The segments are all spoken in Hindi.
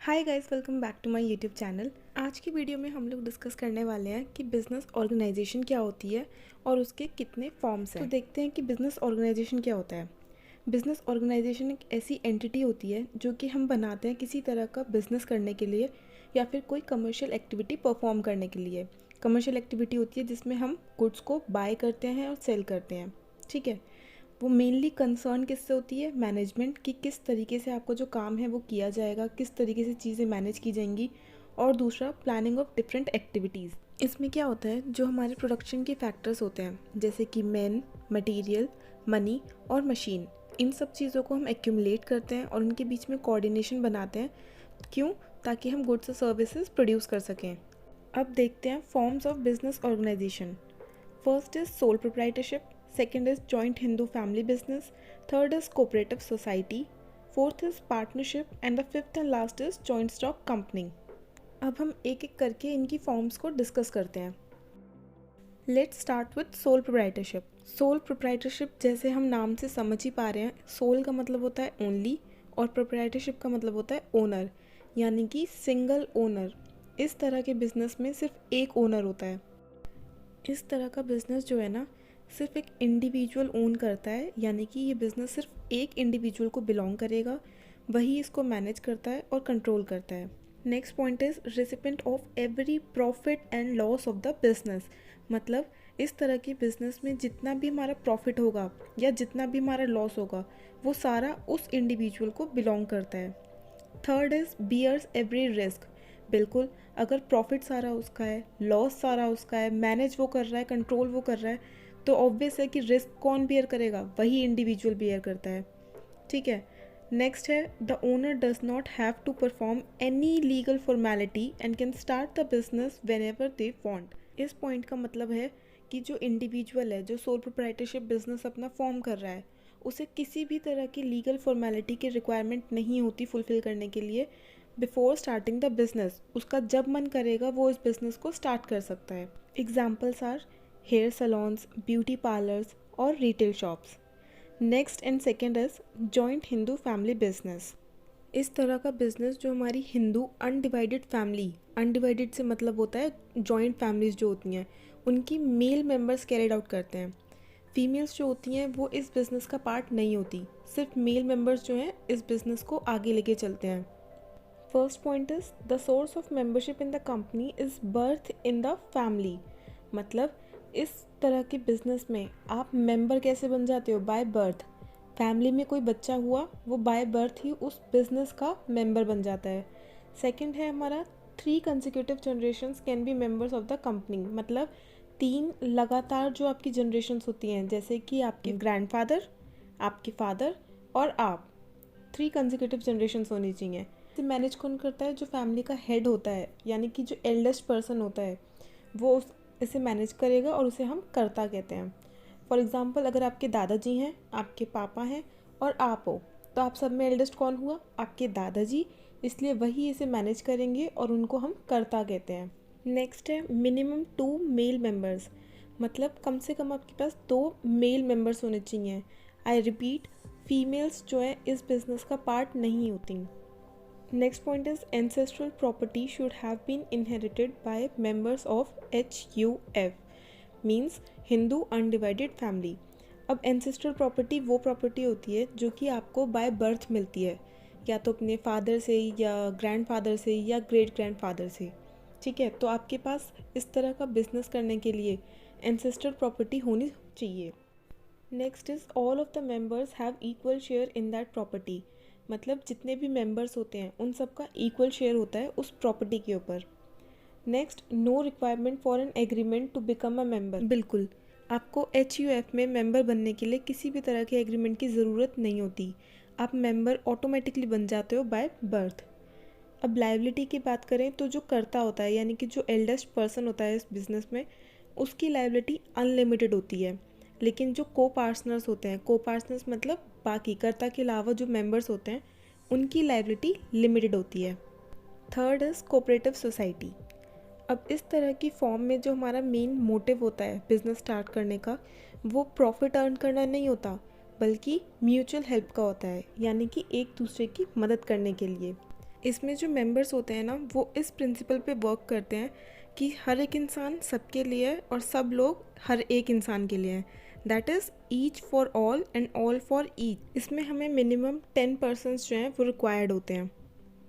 Hi guys, welcome back to my YouTube channel. आज की वीडियो में हम लोग डिस्कस करने वाले हैं कि बिज़नेस ऑर्गेनाइजेशन क्या होती है और उसके कितने फॉर्म्स हैं। तो देखते हैं कि बिज़नेस ऑर्गेनाइजेशन क्या होता है। बिज़नेस ऑर्गेनाइजेशन एक ऐसी एंटिटी होती है जो कि हम बनाते हैं किसी तरह का बिज़नेस करने के लिए या फिर कोई कमर्शियल एक्टिविटी परफॉर्म करने के लिए। कमर्शियल एक्टिविटी होती है जिसमें हम गुड्स को बाय करते हैं और सेल करते हैं, ठीक है। वो मेनली कंसर्न किससे होती है? मैनेजमेंट, कि किस तरीके से आपको जो काम है वो किया जाएगा, किस तरीके से चीज़ें मैनेज की जाएंगी। और दूसरा, प्लानिंग ऑफ डिफरेंट एक्टिविटीज़। इसमें क्या होता है, जो हमारे प्रोडक्शन के फैक्टर्स होते हैं जैसे कि मैन, मटेरियल, मनी और मशीन, इन सब चीज़ों को हम एक्यूमुलेट करते हैं और उनके बीच में कोऑर्डिनेशन बनाते हैं। क्यों? ताकि हम गुड्स और सर्विसेज प्रोड्यूस कर सकें। अब देखते हैं forms of business organisation. First is sole proprietorship, second is joint Hindu family business, third is cooperative society, fourth is partnership and the fifth and last is joint stock company. अब हम एक एक करके इनकी फॉर्म्स को डिस्कस करते हैं। Let's start with sole proprietorship. Sole proprietorship जैसे हम नाम से समझ ही पा रहे हैं, सोल का मतलब होता है ओनली और प्रोप्राइटरशिप का मतलब होता है ओनर, यानी कि सिंगल ओनर। इस तरह के बिजनेस में सिर्फ एक ओनर होता है। इस तरह का बिज़नेस जो है ना, सिर्फ एक इंडिविजुअल ओन करता है, यानी कि ये बिज़नेस सिर्फ एक इंडिविजुअल को बिलोंग करेगा, वही इसको मैनेज करता है और कंट्रोल करता है। Next point is recipient of every profit and loss of the business. मतलब इस तरह के बिज़नेस में जितना भी हमारा प्रॉफिट होगा या जितना भी हमारा लॉस होगा, वो सारा उस इंडिविजुअल को बिलोंग करता है। Third is bears every risk. बिल्कुल, अगर प्रॉफिट सारा उसका है, लॉस सारा उसका है, मैनेज वो कर रहा है, कंट्रोल वो कर रहा है, तो ऑब्वियस है कि रिस्क कौन बियर करेगा? वही इंडिविजुअल बियर करता है, ठीक है। नेक्स्ट है the owner does not have to perform any legal formality and can start the business whenever they want. इस पॉइंट का मतलब है कि जो इंडिविजुअल है, जो सोल प्रोप्राइटरशिप बिजनेस अपना फॉर्म कर रहा है, उसे किसी भी तरह की लीगल फॉर्मेलिटी की रिक्वायरमेंट नहीं होती फुलफ़िल करने के लिए बिफोर स्टार्टिंग द बिज़नेस। उसका जब मन करेगा वो इस बिज़नेस को स्टार्ट कर सकता है। Examples are hair salons, beauty parlours और retail shops. Next and second is joint Hindu family business. इस तरह का बिजनेस जो हमारी हिंदू अनडिवाइडेड फैमिली, अनडिवाइडेड से मतलब होता है जॉइंट फैमिलीज जो होती हैं उनकी मेल मेंबर्स कैरिड आउट करते हैं। फीमेल्स जो होती हैं वो इस बिज़नेस का पार्ट नहीं होती, सिर्फ मेल मेंबर्स जो हैं इस बिज़नेस को आगे लेके चलते हैं। First point is the source of membership in the company is birth in the family. मतलब इस तरह के बिजनेस में आप मेंबर कैसे बन जाते हो? By birth. फैमिली में कोई बच्चा हुआ, वो बाय बर्थ ही उस बिजनेस का मेंबर बन जाता है। सेकंड है हमारा 3 consecutive generations can be members of the company. मतलब 3 लगातार जो आपकी जनरेशंस होती हैं, जैसे कि आपके ग्रैंडफादर, आपके फादर और आप, 3 कंसेक्यूटिव जनरेशंस होनी चाहिए। इसे मैनेज कौन करता है? जो फैमिली का हेड होता है, यानी कि जो एल्डेस्ट पर्सन होता है, वो इसे मैनेज करेगा और उसे हम कर्ता कहते हैं। फॉर एग्ज़ाम्पल, अगर आपके दादाजी हैं, आपके पापा हैं और आप हो, तो आप सब में एल्डेस्ट कौन हुआ? आपके दादाजी। इसलिए वही इसे मैनेज करेंगे और उनको हम कर्ता कहते हैं। नेक्स्ट है मिनिमम 2 मेल मेंबर्स। मतलब कम से कम आपके पास 2 मेल मेंबर्स होने चाहिए। आई रिपीट, फीमेल्स जो है इस बिज़नेस का पार्ट नहीं होती। Next point is ancestral property should have been inherited by members of HUF, means Hindu Undivided Family। अब ancestral property वो property होती है जो कि आपको by birth मिलती है, या तो अपने फादर से या ग्रैंडफादर से या ग्रेट ग्रैंडफादर से, ठीक है। तो आपके पास इस तरह का बिजनेस करने के लिए ancestral property होनी चाहिए। Next is all of the members have equal share in that property. मतलब जितने भी मेंबर्स होते हैं उन सबका इक्वल शेयर होता है उस प्रॉपर्टी के ऊपर। Next, no requirement for an agreement to become a member. बिल्कुल, आपको HUF में मेंबर बनने के लिए किसी भी तरह के एग्रीमेंट की ज़रूरत नहीं होती। आप मेंबर ऑटोमेटिकली बन जाते हो बाय बर्थ। अब लाइबिलिटी की बात करें तो जो कर्ता होता है, यानी कि जो एल्डेस्ट पर्सन होता है इस बिज़नेस में, उसकी लाइबिलिटी अनलिमिटेड होती है। लेकिन जो को पार्टनर्स होते हैं, को पार्टनर्स मतलब बाकी कर्ता के अलावा जो मेंबर्स होते हैं, उनकी लाइबिलिटी लिमिटेड होती है। Third is cooperative society. अब इस तरह की फॉर्म में जो हमारा मेन मोटिव होता है बिज़नेस स्टार्ट करने का, वो प्रॉफिट अर्न करना नहीं होता, बल्कि म्यूचुअल हेल्प का होता है, यानी कि एक दूसरे की मदद करने के लिए। इसमें जो मेंबर्स होते हैं ना वो इस प्रिंसिपल पे वर्क करते हैं कि हर एक इंसान सबके लिए है और सब लोग हर एक इंसान के लिए हैं। That is each for all and all for each. इसमें हमें मिनिमम 10% जो हैं वो रिक्वायर्ड होते हैं।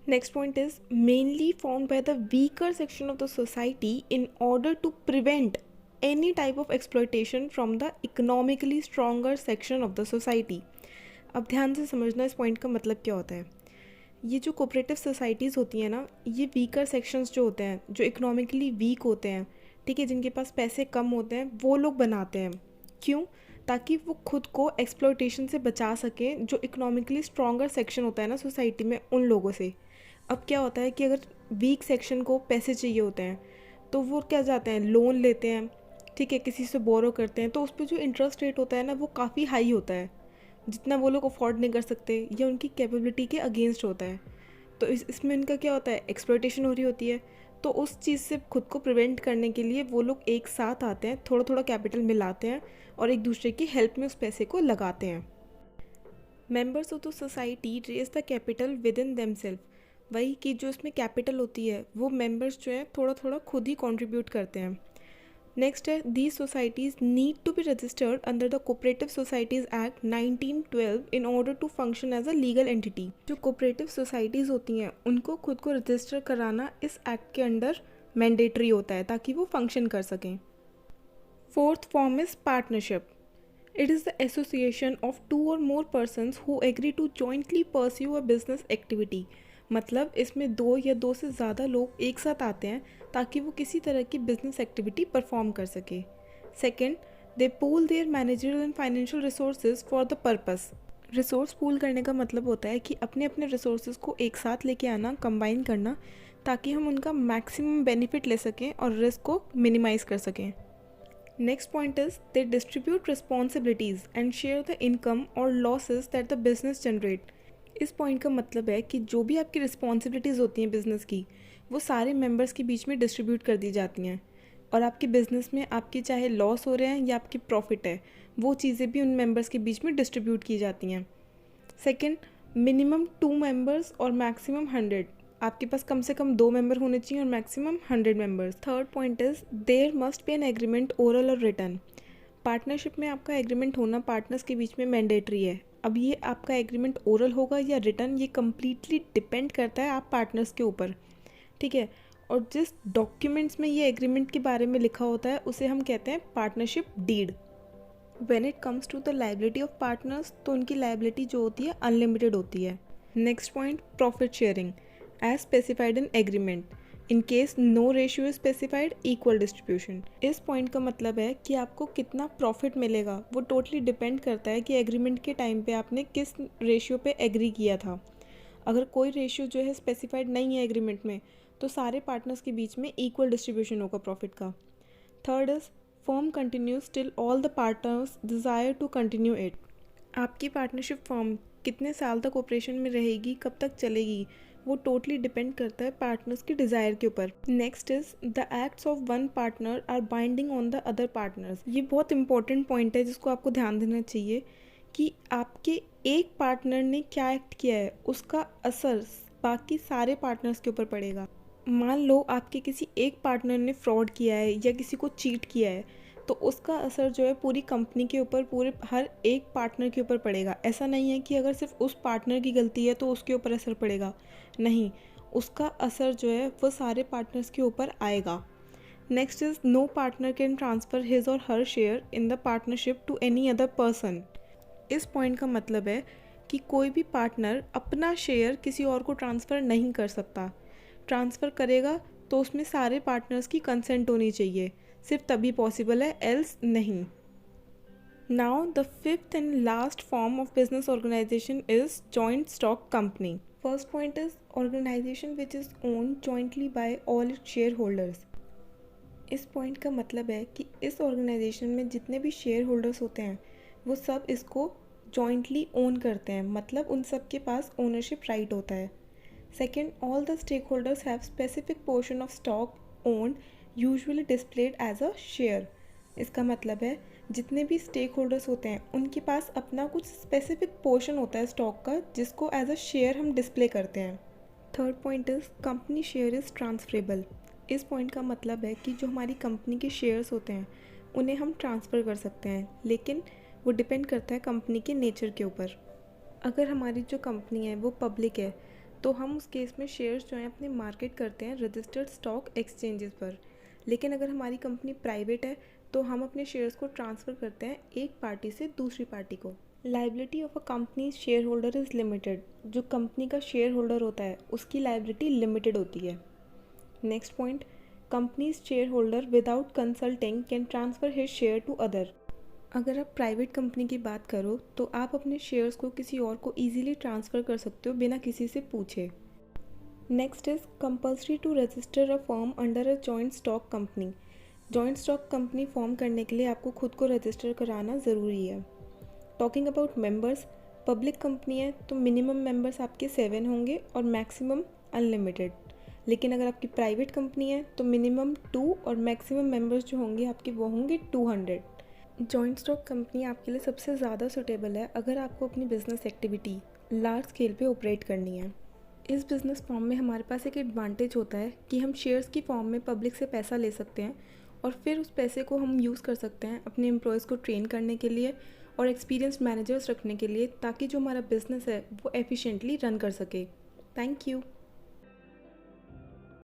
Next point is mainly found by the weaker section of the society in order to prevent any type of exploitation from the economically stronger section of the society. अब ध्यान से समझना इस पॉइंट का मतलब क्या होता है। ये जो कोऑपरेटिव सोसाइटीज़ होती हैं ना, ये वीकर सेक्शंस जो होते हैं, जो इकोनॉमिकली वीक होते हैं, ठीक है, जिनके पास पैसे कम होते हैं, वो लोग बनाते हैं। क्यों? ताकि वो खुद को एक्सप्लॉयटेशन से बचा सकें जो इकोनॉमिकली स्ट्रॉन्गर सेक्शन होता है ना सोसाइटी में, उन लोगों से। अब क्या होता है कि अगर वीक सेक्शन को पैसे चाहिए होते हैं तो वो क्या जाते हैं, लोन लेते हैं, ठीक है, किसी से बोरो करते हैं, तो उस पर जो इंटरेस्ट रेट होता है ना वो काफ़ी हाई होता है, जितना वो लोग अफोर्ड नहीं कर सकते या उनकी कैपेबिलिटी के अगेंस्ट होता है। तो इसमें इनका क्या होता है, एक्सप्लॉयटेशन हो रही होती है। तो उस चीज़ से खुद को प्रिवेंट करने के लिए वो लोग एक साथ आते हैं, थोड़ा थोड़ा कैपिटल मिलाते हैं और एक दूसरे की हेल्प में उस पैसे को लगाते हैं। Members of the society raise the capital within themself. वही कि जो इसमें कैपिटल होती है वो मेंबर्स जो है थोड़ा थोड़ा खुद ही कंट्रीब्यूट करते हैं। नेक्स्ट है these societies need to be registered under the cooperative societies act 1912 in order to function as a legal entity. जो कोऑपरेटिव सोसाइटीज़ होती हैं उनको खुद को रजिस्टर कराना इस एक्ट के अंडर मैंडेटरी होता है ताकि वो फंक्शन कर सकें। Fourth form is partnership. It is the association of two or more persons who agree to jointly pursue a business activity। मतलब इसमें दो या दो से ज़्यादा लोग एक साथ आते हैं ताकि वो किसी तरह की बिजनेस एक्टिविटी परफॉर्म कर सके। Second, they pool their managerial and financial resources for the purpose. Resource pool करने का मतलब होता है कि अपने अपने रिसोर्सेज को एक साथ लेके आना, कंबाइन करना, ताकि हम उनका मैक्सिमम बेनिफिट ले सकें और रिस्क को मिनिमाइज कर सकें। Next point is they distribute responsibilities and share the income or losses that the business generate। इस पॉइंट का मतलब है कि जो भी आपकी रिस्पॉन्सिबिलिटीज़ होती हैं बिज़नेस की, वो सारे मेंबर्स के बीच में डिस्ट्रीब्यूट कर दी जाती हैं और आपके बिज़नेस में आपकी चाहे लॉस हो रहे हैं या आपकी प्रॉफिट है, वो चीज़ें भी उन मेंबर्स के बीच में डिस्ट्रीब्यूट की जाती हैं। सेकेंड, मिनिमम 2 मेंबर्स और मैक्सिमम 100। आपके पास कम से कम 2 मेंबर होने चाहिए और maximum 100 members. Third point is there must be an agreement oral और रिटन। पार्टनरशिप में आपका एग्रीमेंट होना पार्टनर्स के बीच में मैंडेटरी है। अब ये आपका एग्रीमेंट ओरल होगा या रिटन, ये कम्प्लीटली डिपेंड करता है आप पार्टनर्स के ऊपर, ठीक है। और जिस डॉक्यूमेंट्स में ये एग्रीमेंट के बारे में लिखा होता है उसे हम कहते हैं partnership deed. When it comes to the liability of partners, तो उनकी लायबिलिटी जो होती है अनलिमिटेड होती है। Next point, profit sharing as specified in agreement in case no ratio is specified, equal distribution। इस पॉइंट का मतलब है कि आपको कितना प्रॉफिट मिलेगा वो टोटली डिपेंड करता है कि एग्रीमेंट के टाइम पे आपने किस रेशियो पे एग्री किया था। अगर कोई रेशियो जो है स्पेसिफाइड नहीं है एग्रीमेंट में, तो सारे पार्टनर्स के बीच में इक्वल डिस्ट्रीब्यूशन होगा प्रॉफिट का। Third is firm continues till all the partners desire to continue it. आपकी पार्टनरशिप फर्म कितने साल तक ऑपरेशन में रहेगी, कब तक चलेगी, वो टोटली डिपेंड करता है पार्टनर्स की डिज़ायर के ऊपर। Next is the acts of one partner are binding on the other partners. ये बहुत इंपॉर्टेंट पॉइंट है जिसको आपको ध्यान देना चाहिए कि आपके एक पार्टनर ने क्या एक्ट किया है उसका असर बाकी सारे पार्टनर्स के ऊपर पड़ेगा। मान लो आपके किसी एक पार्टनर ने फ्रॉड किया है या किसी को चीट किया है, तो उसका असर जो है पूरी कंपनी के ऊपर, पूरे हर एक पार्टनर के ऊपर पड़ेगा। ऐसा नहीं है कि अगर सिर्फ उस पार्टनर की गलती है तो उसके ऊपर असर पड़ेगा, नहीं, उसका असर जो है वो सारे पार्टनर्स के ऊपर आएगा। Next is no partner can transfer his or her share in the partnership to any other person. इस पॉइंट का मतलब है कि कोई भी पार्टनर अपना शेयर किसी और को ट्रांसफ़र नहीं कर सकता। ट्रांसफ़र करेगा तो उसमें सारे पार्टनर्स की कंसेंट होनी चाहिए, सिर्फ तभी पॉसिबल है, एल्स नहीं। Now the fifth and last form of business organisation is joint stock company. First point is organisation which is owned jointly by all its shareholders. इस पॉइंट का मतलब है कि इस ऑर्गेनाइजेशन में जितने भी शेयर होल्डर्स होते हैं वो सब इसको जॉइंटली ओन करते हैं, मतलब उन सब के पास ओनरशिप राइट होता है। Second, all the stakeholders have specific portion of stock owned usually displayed as a share. इसका मतलब है जितने भी स्टेक होल्डर्स होते हैं उनके पास अपना कुछ स्पेसिफिक पोर्शन होता है स्टॉक का, जिसको एज अ शेयर हम डिस्प्ले करते हैं। Third point is company share is transferable. इस पॉइंट का मतलब है कि जो हमारी कंपनी के शेयर्स होते हैं उन्हें हम ट्रांसफ़र कर सकते हैं, लेकिन वो डिपेंड करता है कंपनी के नेचर के ऊपर। अगर हमारी जो कंपनी है वो पब्लिक है तो हम उस केस में शेयर्स जो हैं अपने मार्केट करते हैं रजिस्टर्ड स्टॉक एक्सचेंजेस पर। लेकिन अगर हमारी कंपनी प्राइवेट है तो हम अपने शेयर्स को ट्रांसफ़र करते हैं एक पार्टी से दूसरी पार्टी को। Liability of a company shareholder is limited. जो कंपनी का शेयर होल्डर होता है उसकी लाइबिलिटी लिमिटेड होती है। Next point, company's shareholder without consulting can transfer his share to other. अगर आप प्राइवेट कंपनी की बात करो तो आप अपने शेयर्स को किसी और को ईजिली ट्रांसफ़र कर सकते हो बिना किसी से पूछे। Next is compulsory to register a firm under a joint stock company. Joint stock company form करने के लिए आपको खुद को रजिस्टर कराना ज़रूरी है। Talking about members, public company है तो मिनिमम मेंबर्स आपके 7 होंगे और मैक्सिमम अनलिमिटेड। लेकिन अगर आपकी प्राइवेट कंपनी है तो मिनिमम 2 और मैक्सिमम मेंबर्स जो होंगे आपके वो होंगे 200। जॉइंट स्टॉक कंपनी आपके लिए सबसे ज़्यादा सूटेबल है अगर आपको अपनी बिजनेस एक्टिविटी लार्ज स्केल पे ऑपरेट करनी है। इस बिज़नेस फॉर्म में हमारे पास एक एडवांटेज होता है कि हम शेयर्स की फॉर्म में पब्लिक से पैसा ले सकते हैं और फिर उस पैसे को हम यूज़ कर सकते हैं अपने एम्प्लॉयज़ को ट्रेन करने के लिए और एक्सपीरियंस्ड मैनेजर्स रखने के लिए, ताकि जो हमारा बिज़नेस है वो एफिशिएंटली रन कर सके। Thank you.